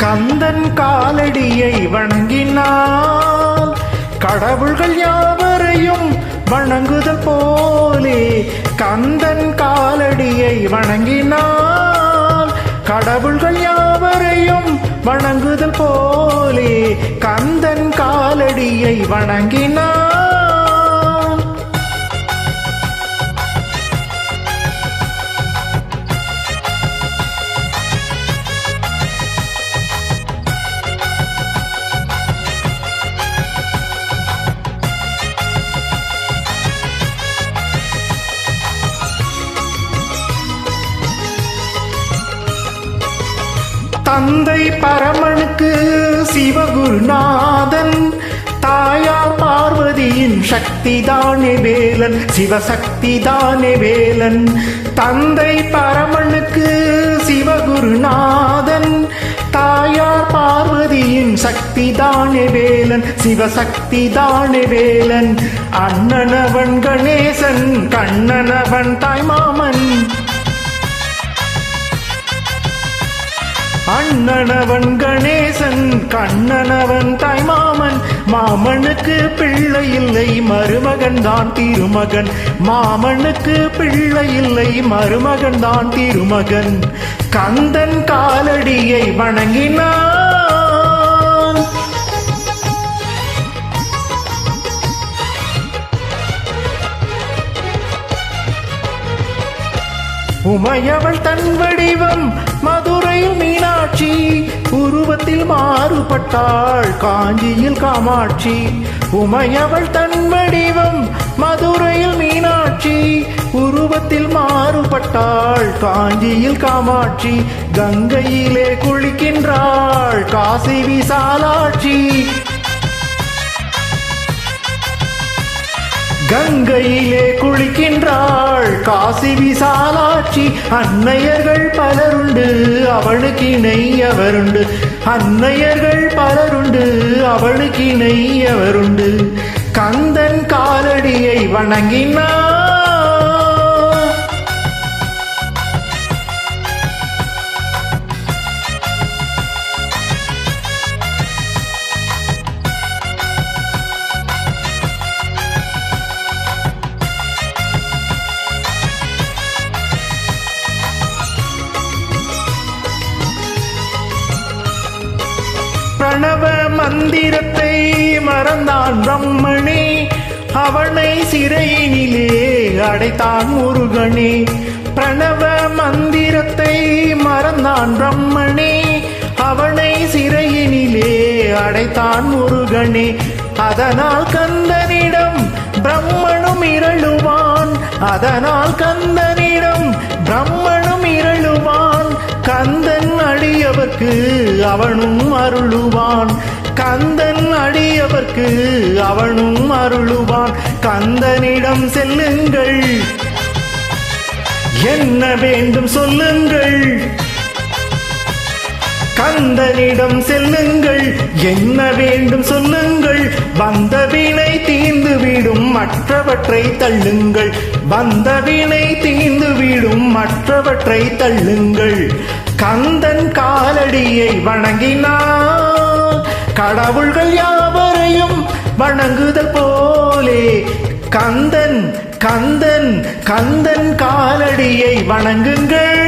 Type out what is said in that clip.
கந்தன் காலடியை வணங்கினால் கடவுள்கள் யாவரையும் வணங்குதல் போலே. கந்தன் காலடியை வணங்கினால் கடவுள்கள் யாவரையும் வணங்குதல் போலே. கந்தன் காலடியை வணங்கினால் தந்தை பரமனுக்கு சிவகுருநாதன், தாயார் பார்வதியின் சக்திதானே வேலன், சிவசக்திதானே வேலன். தந்தை பரமனுக்கு சிவகுருநாதன், தாயார் பார்வதியின் சக்திதானே வேலன், சிவசக்திதானே வேலன். அண்ணனவன் கணேசன், கண்ணனவன் தாய்மாமன். அண்ணனவன் கணேசன், கண்ணனவன் தாய்மாமன். மாமனுக்கு பிள்ளை இல்லை, மருமகன் தான் திருமகன். மாமனுக்கு பிள்ளை இல்லை, மருமகன் தான் திருமகன். கந்தன் காலடியை வணங்கினான். உமையவள் தன் வடிவம் மதுரையில் மீனாட்சி, உருவத்தில் மாறுபட்டாள் காஞ்சியில் காமாட்சி. உமையவள் தன் வடிவம் மதுரையில் மீனாட்சி, உருவத்தில் மாறுபட்டாள் காஞ்சியில் காமாட்சி. கங்கையிலே குளிக்கின்றாள் காசி விசாலாட்சி. கங்கையிலே குளிக்கின்றாள் காசி விசாலாட்சி. அன்னையர்கள் பலருண்டு, அவளுக்கு இணை அவருண்டு. அன்னையர்கள் பலருண்டு, அவளுக்கு இணை அவருண்டு. கந்தன் காலடியை வணங்கினார். பிரணவ மந்திரத்தை மறந்தான் பிரம்மனே, அவனை சிறையினிலே அடைத்தான் முருகனே. பிரணவ மந்திரத்தை மறந்தான் பிரம்மனே, அவனை சிறையினிலே அடைத்தான் முருகனே. அதனால் கந்தனிடம் பிரம்மனும் இரளுவான், அதனால் கந்தனிடம் பிரம்மனும் இரளுவான். கந்தன் அடியவர்க்கு அவனும் அருளுவான், கந்தன் அடியவர்க்கு அவனும் அருளுவான். கந்தனிடம் செல்லுங்கள், என்ன வேண்டும் சொல்லுங்கள். கந்தனிடம் செல்லுங்கள், என்ன வேண்டும் சொல்லுங்கள். வந்த வினை தீர்ந்து விடும், மற்றவற்றை தள்ளுங்கள். வந்த வினை தீர்ந்து விடும், மற்றவற்றை தள்ளுங்கள். கந்தன் காலடியை வணங்கினார் கடவுள்கள் யாவரையும் வணங்குதல் போலே. கந்தன் கந்தன் கந்தன் காலடியை வணங்குங்கள்.